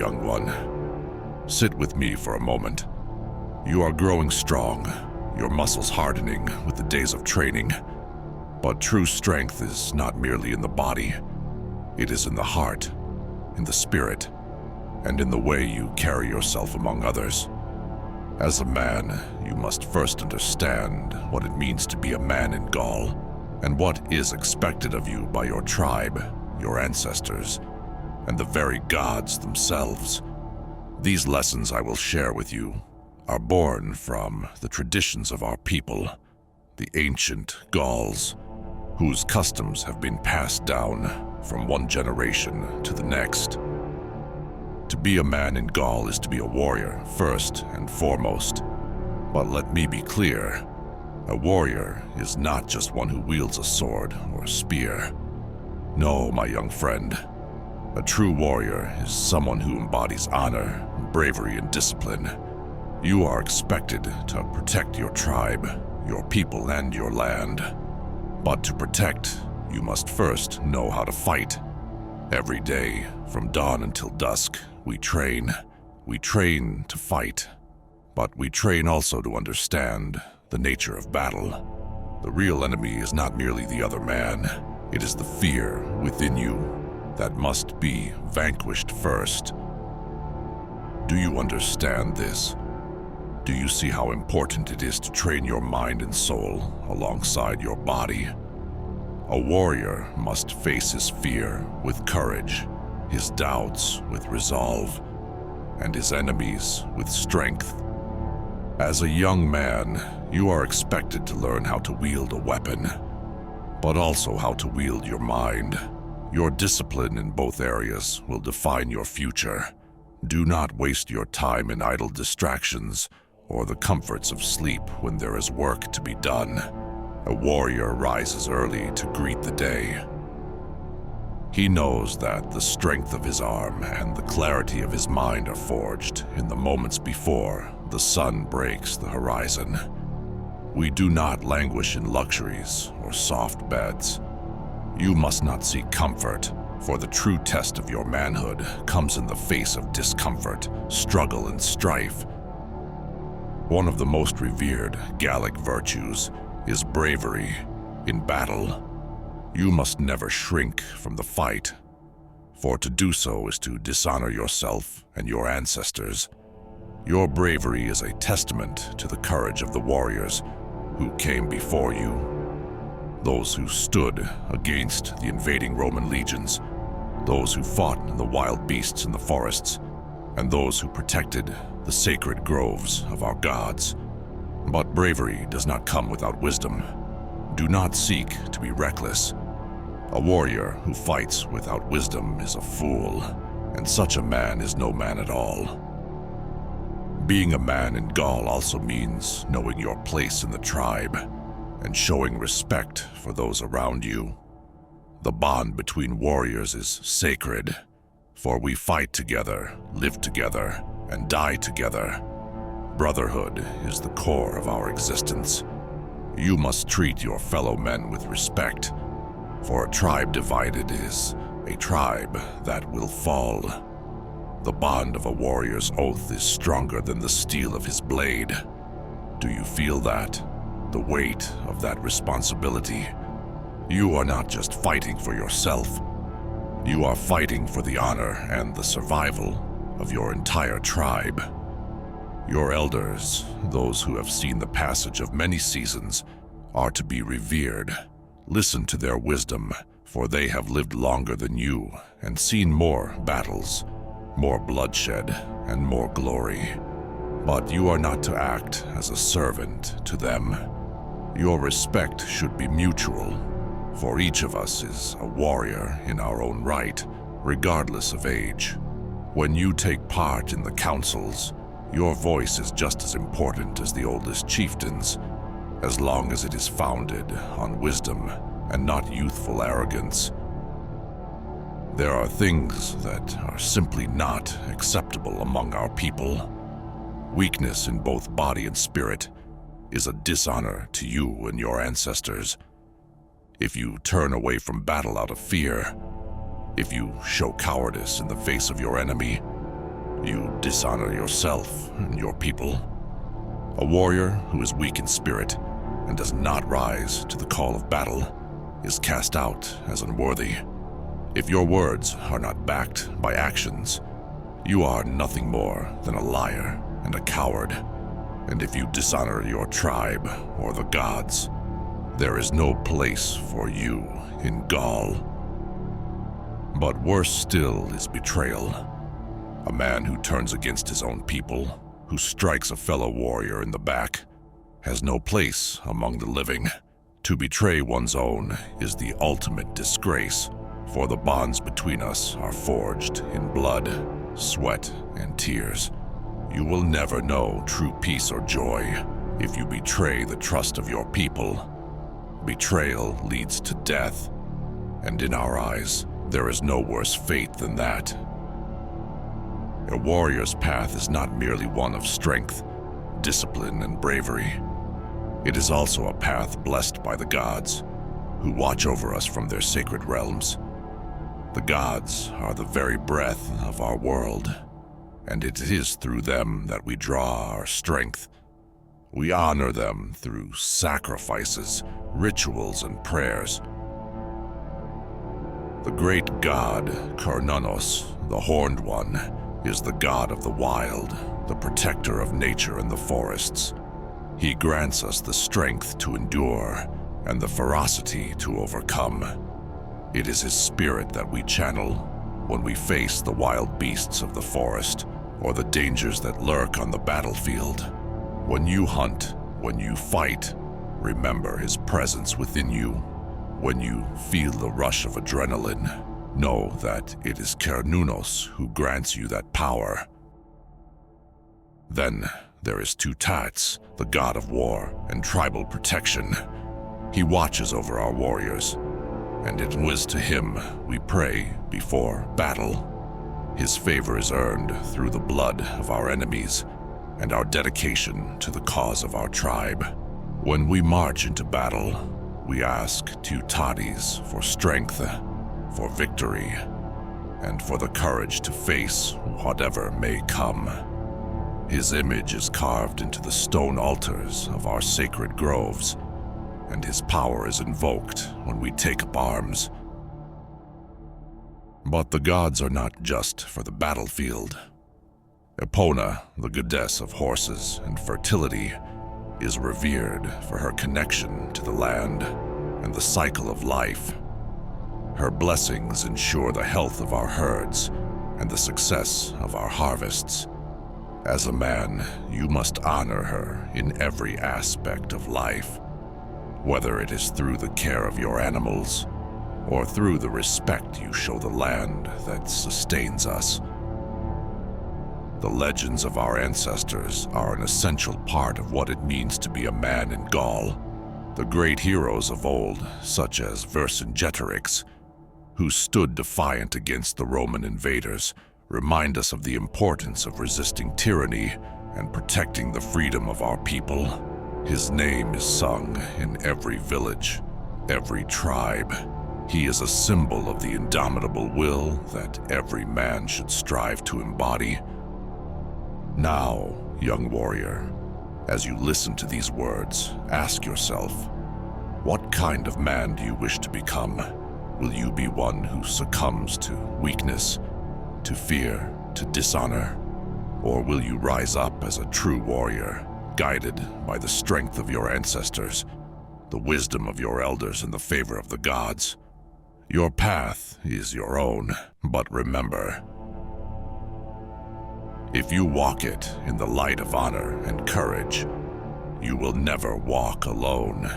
young one. Sit with me for a moment. You are growing strong, your muscles hardening with the days of training. But true strength is not merely in the body. It is in the heart, in the spirit, and in the way you carry yourself among others. As a man, you must first understand what it means to be a man in Gaul, and what is expected of you by your tribe, your ancestors, and the very gods themselves. These lessons I will share with you are born from the traditions of our people, the ancient Gauls, whose customs have been passed down from one generation to the next. To be a man in Gaul is to be a warrior, first and foremost. But let me be clear, a warrior is not just one who wields a sword or a spear. No, my young friend. A true warrior is someone who embodies honor, bravery, and discipline. You are expected to protect your tribe, your people, and your land. But to protect, you must first know how to fight. Every day, from dawn until dusk, we train. We train to fight. But we train also to understand the nature of battle. The real enemy is not merely the other man. It is the fear within you that must be vanquished first. Do you understand this? Do you see how important it is to train your mind and soul alongside your body? A warrior must face his fear with courage, his doubts with resolve, and his enemies with strength. As a young man, you are expected to learn how to wield a weapon, but also how to wield your mind. Your discipline in both areas will define your future. Do not waste your time in idle distractions or the comforts of sleep when there is work to be done. A warrior rises early to greet the day. He knows that the strength of his arm and the clarity of his mind are forged in the moments before the sun breaks the horizon. We do not languish in luxuries or soft beds. You must not seek comfort, for the true test of your manhood comes in the face of discomfort, struggle, and strife. One of the most revered Gallic virtues is bravery in battle. You must never shrink from the fight, for to do so is to dishonor yourself and your ancestors. Your bravery is a testament to the courage of the warriors who came before you. Those who stood against the invading Roman legions, those who fought the wild beasts in the forests, and those who protected the sacred groves of our gods. But bravery does not come without wisdom. Do not seek to be reckless. A warrior who fights without wisdom is a fool, and such a man is no man at all. Being a man in Gaul also means knowing your place in the tribe and showing respect for those around you. The bond between warriors is sacred, for we fight together, live together, and die together. Brotherhood is the core of our existence. You must treat your fellow men with respect, for a tribe divided is a tribe that will fall. The bond of a warrior's oath is stronger than the steel of his blade. Do you feel that? The weight of that responsibility. You are not just fighting for yourself. You are fighting for the honor and the survival of your entire tribe. Your elders, those who have seen the passage of many seasons, are to be revered. Listen to their wisdom, for they have lived longer than you and seen more battles, more bloodshed, and more glory. But you are not to act as a servant to them. Your respect should be mutual, for each of us is a warrior in our own right, regardless of age. When you take part in the councils, your voice is just as important as the oldest chieftains, as long as it is founded on wisdom and not youthful arrogance. There are things that are simply not acceptable among our people. Weakness in both body and spirit is a dishonor to you and your ancestors. If you turn away from battle out of fear, if you show cowardice in the face of your enemy, You dishonor yourself and your people. A warrior who is weak in spirit and does not rise to the call of battle is cast out as unworthy. If your words are not backed by actions, you are nothing more than a liar and a coward. And if you dishonor your tribe or the gods, there is no place for you in Gaul. But worse still is betrayal. A man who turns against his own people, who strikes a fellow warrior in the back, has no place among the living. To betray one's own is the ultimate disgrace, for the bonds between us are forged in blood, sweat, and tears. You will never know true peace or joy if you betray the trust of your people. Betrayal leads to death, and in our eyes, there is no worse fate than that. A warrior's path is not merely one of strength, discipline, and bravery. It is also a path blessed by the gods, who watch over us from their sacred realms. The gods are the very breath of our world, and it is through them that we draw our strength. We honor them through sacrifices, rituals, and prayers. The great god, Cernunnos, the Horned One, is the god of the wild, the protector of nature and the forests. He grants us the strength to endure and the ferocity to overcome. It is his spirit that we channel when we face the wild beasts of the forest or the dangers that lurk on the battlefield. When you hunt, when you fight, remember his presence within you. When you feel the rush of adrenaline, know that it is Cernunnos who grants you that power. Then there is Tutats, the god of war and tribal protection. He watches over our warriors, and it was to him we pray before battle. His favor is earned through the blood of our enemies and our dedication to the cause of our tribe. When we march into battle, we ask Tutatis for strength, for victory, and for the courage to face whatever may come. His image is carved into the stone altars of our sacred groves, and his power is invoked when we take up arms. But the gods are not just for the battlefield. Epona, the goddess of horses and fertility, is revered for her connection to the land and the cycle of life. Her blessings ensure the health of our herds and the success of our harvests. As a man, you must honor her in every aspect of life, whether it is through the care of your animals or through the respect you show the land that sustains us. The legends of our ancestors are an essential part of what it means to be a man in Gaul. The great heroes of old, such as Vercingetorix, who stood defiant against the Roman invaders, remind us of the importance of resisting tyranny and protecting the freedom of our people. His name is sung in every village, every tribe. He is a symbol of the indomitable will that every man should strive to embody. Now, young warrior, as you listen to these words, ask yourself, what kind of man do you wish to become? Will you be one who succumbs to weakness, to fear, to dishonor? Or will you rise up as a true warrior, guided by the strength of your ancestors, the wisdom of your elders, and the favor of the gods? Your path is your own, but remember, if you walk it in the light of honor and courage, you will never walk alone.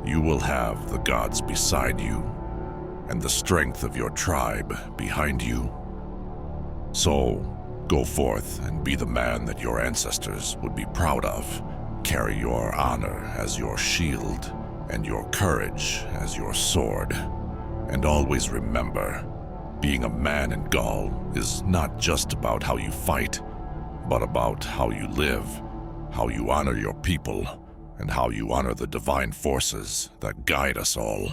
You will have the gods beside you, and the strength of your tribe behind you. So, go forth and be the man that your ancestors would be proud of. Carry your honor as your shield, and your courage as your sword. And always remember, being a man in Gaul is not just about how you fight, but about how you live, how you honor your people, and how you honor the divine forces that guide us all.